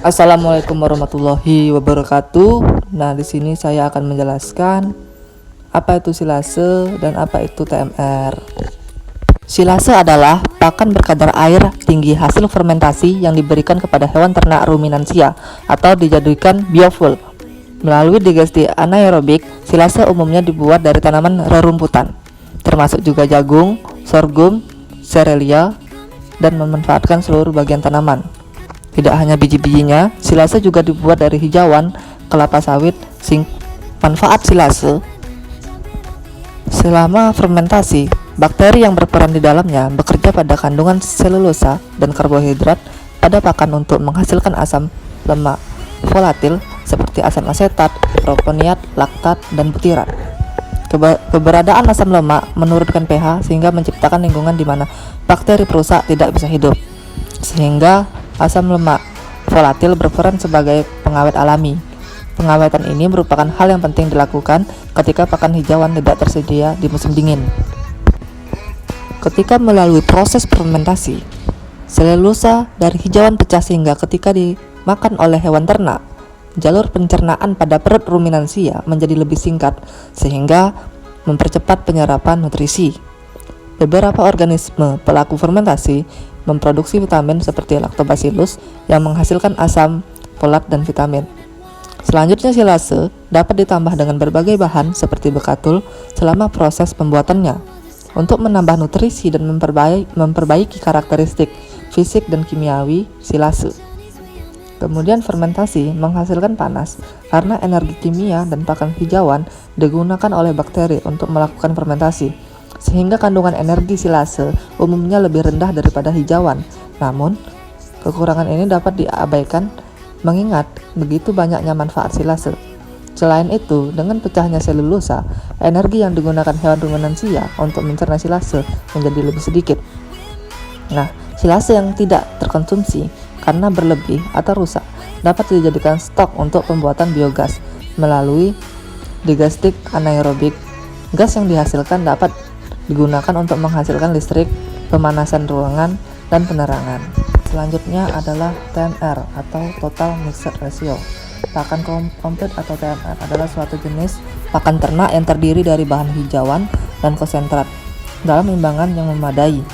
Assalamualaikum warahmatullahi wabarakatuh. Nah, di sini saya akan menjelaskan apa itu silase dan apa itu TMR. Silase adalah pakan berkadar air tinggi hasil fermentasi yang diberikan kepada hewan ternak ruminansia atau dijadikan biofuel. Melalui digesti anaerobik, silase umumnya dibuat dari tanaman rerumputan, termasuk juga jagung, sorghum, serelia, dan memanfaatkan seluruh bagian tanaman. Tidak hanya biji-bijinya, silase juga dibuat dari hijauan, kelapa sawit. Manfaat silase: selama fermentasi, bakteri yang berperan di dalamnya bekerja pada kandungan selulosa dan karbohidrat pada pakan untuk menghasilkan asam lemak volatil seperti asam asetat, proponiat, laktat, dan butirat. Keberadaan asam lemak menurunkan pH sehingga menciptakan lingkungan di mana bakteri perusak tidak bisa hidup, sehingga asam lemak volatil berperan sebagai pengawet alami. Pengawetan ini merupakan hal yang penting dilakukan ketika pakan hijauan tidak tersedia di musim dingin. Ketika melalui proses fermentasi, selulosa dari hijauan pecah sehingga ketika dimakan oleh hewan ternak, jalur pencernaan pada perut ruminansia menjadi lebih singkat sehingga mempercepat penyerapan nutrisi. Beberapa organisme pelaku fermentasi memproduksi vitamin seperti lactobacillus yang menghasilkan asam folat dan vitamin. Selanjutnya, silase dapat ditambah dengan berbagai bahan seperti bekatul selama proses pembuatannya untuk menambah nutrisi dan memperbaiki karakteristik fisik dan kimiawi silase. Kemudian fermentasi menghasilkan panas karena energi kimia dan pakan hijauan digunakan oleh bakteri untuk melakukan fermentasi, sehingga kandungan energi silase umumnya lebih rendah daripada hijauan. Namun, kekurangan ini dapat diabaikan mengingat begitu banyaknya manfaat silase. Selain itu, dengan pecahnya selulosa, energi yang digunakan hewan ruminansia untuk mencerna silase menjadi lebih sedikit. Nah, silase yang tidak terkonsumsi karena berlebih atau rusak dapat dijadikan stok untuk pembuatan biogas melalui digestik anaerobik. Gas yang dihasilkan dapat digunakan untuk menghasilkan listrik, pemanasan ruangan, dan penerangan. Selanjutnya adalah TMR atau Total Mixed Ratio. Pakan komplit atau TMR adalah suatu jenis pakan ternak yang terdiri dari bahan hijauan dan konsentrat dalam imbangan yang memadai.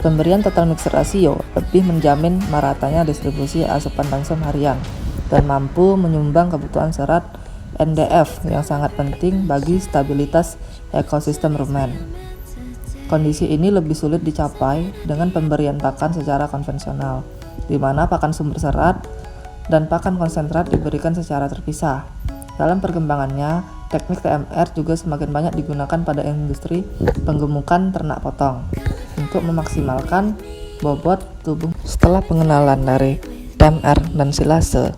Pemberian Total Mixed Ratio lebih menjamin meratanya distribusi asupan kalsium harian dan mampu menyumbang kebutuhan serat NDF yang sangat penting bagi stabilitas ekosistem rumen. Kondisi ini lebih sulit dicapai dengan pemberian pakan secara konvensional, di mana pakan sumber serat dan pakan konsentrat diberikan secara terpisah. Dalam perkembangannya, teknik TMR juga semakin banyak digunakan pada industri penggemukan ternak potong untuk memaksimalkan bobot tubuh. Setelah pengenalan dari TMR dan silase,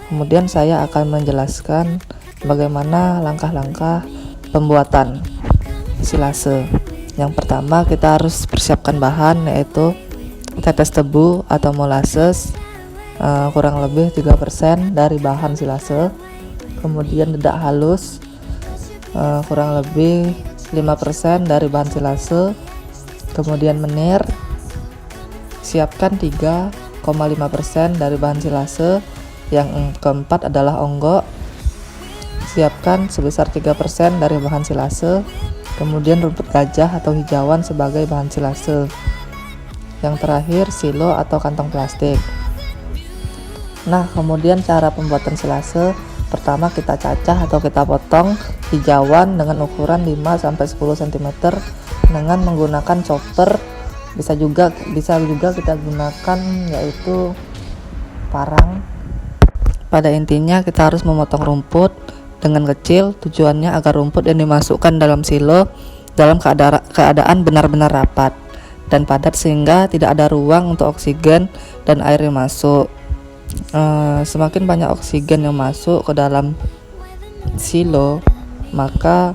kemudian saya akan menjelaskan bagaimana langkah-langkah pembuatan silase. Yang pertama, kita harus persiapkan bahan, yaitu tetes tebu atau molasses kurang lebih 3% dari bahan silase. Kemudian dedak halus kurang lebih 5% dari bahan silase. Kemudian menir, siapkan 3,5% dari bahan silase. Yang keempat adalah onggok, siapkan sebesar 3% dari bahan silase. Kemudian rumput gajah atau hijauan sebagai bahan silase. Yang terakhir, silo atau kantong plastik. Nah, kemudian cara pembuatan silase: pertama, kita cacah atau kita potong hijauan dengan ukuran 5-10 cm dengan menggunakan chopper. Bisa juga kita gunakan yaitu parang. Pada intinya, kita harus memotong rumput dengan kecil, tujuannya agar rumput yang dimasukkan dalam silo dalam keadaan benar-benar rapat dan padat sehingga tidak ada ruang untuk oksigen dan air yang masuk. Semakin banyak oksigen yang masuk ke dalam silo, maka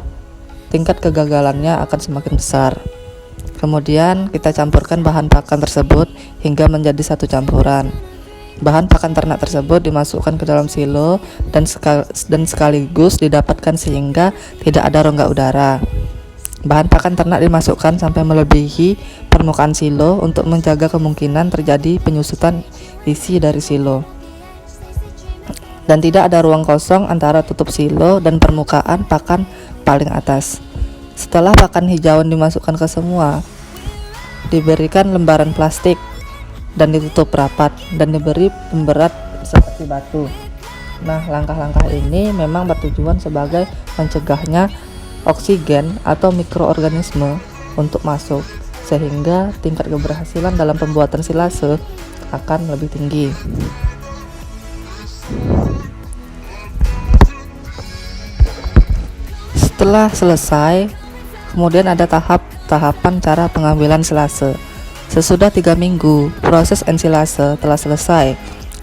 tingkat kegagalannya akan semakin besar. Kemudian kita campurkan bahan pakan tersebut hingga menjadi satu campuran. Bahan pakan ternak tersebut dimasukkan ke dalam silo dan sekaligus didapatkan sehingga tidak ada rongga udara. Bahan pakan ternak dimasukkan sampai melebihi permukaan silo untuk menjaga kemungkinan terjadi penyusutan isi dari silo. Dan tidak ada ruang kosong antara tutup silo dan permukaan pakan paling atas. Setelah pakan hijauan dimasukkan ke semua, diberikan lembaran plastik dan ditutup rapat dan diberi pemberat seperti batu. Nah, langkah-langkah ini memang bertujuan sebagai mencegahnya oksigen atau mikroorganisme untuk masuk, sehingga tingkat keberhasilan dalam pembuatan silase akan lebih tinggi. Setelah selesai, kemudian ada tahapan cara pengambilan silase. Sesudah 3 minggu, proses ensilase telah selesai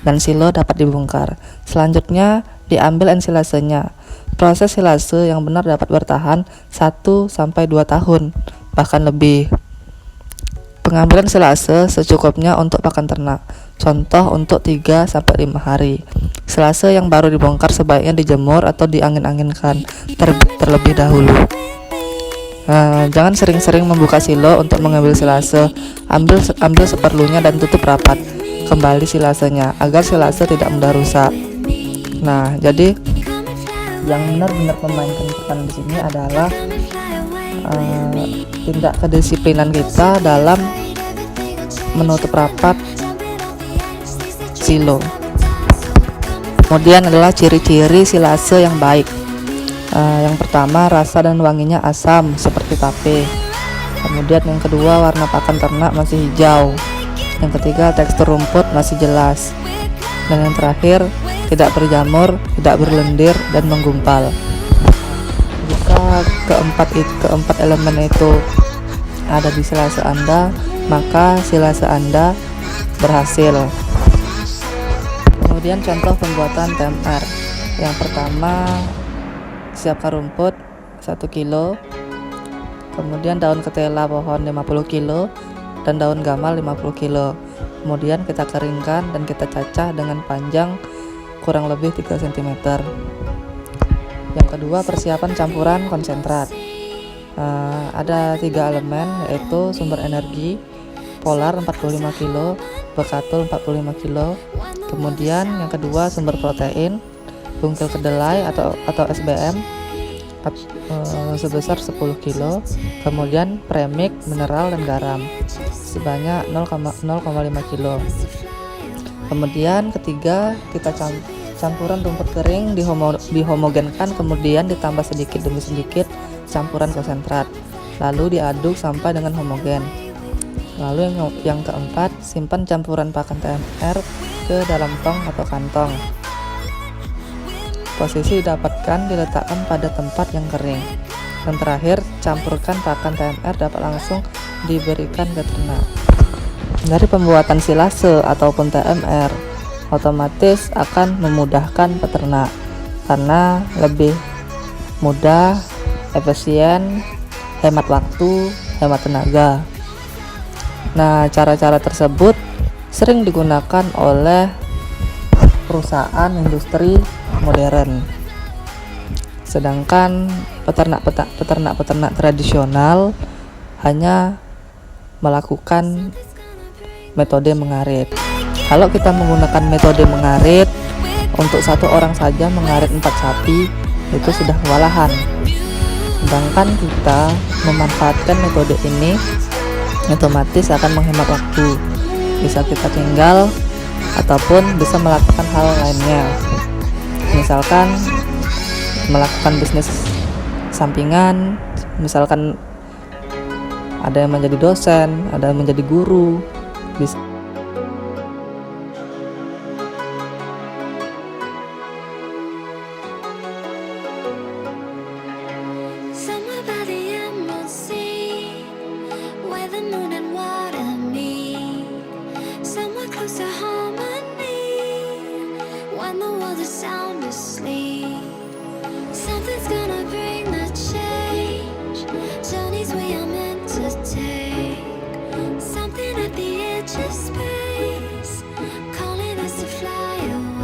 dan silo dapat dibongkar. Selanjutnya, diambil ensilasenya. Proses silase yang benar dapat bertahan 1-2 tahun, bahkan lebih. Pengambilan silase secukupnya untuk pakan ternak. Contoh untuk 3-5 hari. Silase yang baru dibongkar sebaiknya dijemur atau diangin-anginkan terlebih dahulu. Jangan sering-sering membuka silo untuk mengambil silase. Ambil seperlunya dan tutup rapat kembali silasenya agar silase tidak mudah rusak. Nah, jadi yang benar-benar memainkan peran di sini adalah tindak kedisiplinan kita dalam menutup rapat silo. Kemudian adalah ciri-ciri silase yang baik. Yang pertama, rasa dan wanginya asam seperti tape. Kemudian yang kedua, warna pakan ternak masih hijau. Yang ketiga, tekstur rumput masih jelas. Dan yang terakhir, tidak berjamur, tidak berlendir, dan menggumpal. Jika keempat elemen itu ada di silase Anda, maka silase Anda berhasil. Kemudian contoh pembuatan TMR. Yang pertama, siapkan rumput 1 kilo, kemudian daun ketela pohon 50 kilo, dan daun gamal 50 kilo. Kemudian kita keringkan dan kita cacah dengan panjang kurang lebih 3 cm. Yang kedua, persiapan campuran konsentrat. Ada 3 elemen, yaitu sumber energi polar 45 kg, bekatul 45 kg. Kemudian yang kedua, sumber protein bungkil kedelai atau SBM sebesar 10 kg. Kemudian premix, mineral dan garam sebanyak 0,5 kg. Kemudian ketiga, kita campuran rumput kering dihomogenkan, kemudian ditambah sedikit demi sedikit campuran konsentrat, lalu diaduk sampai dengan homogen. Lalu yang keempat, simpan campuran pakan TMR ke dalam tong atau kantong. Posisi didapatkan diletakkan pada tempat yang kering. Dan terakhir, campurkan pakan TMR dapat langsung diberikan ke ternak. Dari pembuatan silase ataupun TMR otomatis akan memudahkan peternak karena lebih mudah, efisien, hemat waktu, hemat tenaga. Nah, cara-cara tersebut sering digunakan oleh perusahaan industri modern. Sedangkan peternak tradisional hanya melakukan metode mengarit. Kalau kita menggunakan metode mengarit, untuk 1 orang saja mengarit 4 sapi itu sudah kewalahan. Sedangkan kita memanfaatkan metode ini otomatis akan menghemat waktu. Bisa kita tinggal ataupun bisa melakukan hal lainnya. Misalkan melakukan bisnis sampingan, misalkan ada yang menjadi dosen, ada yang menjadi guru, bisa when the world is sound asleep. Something's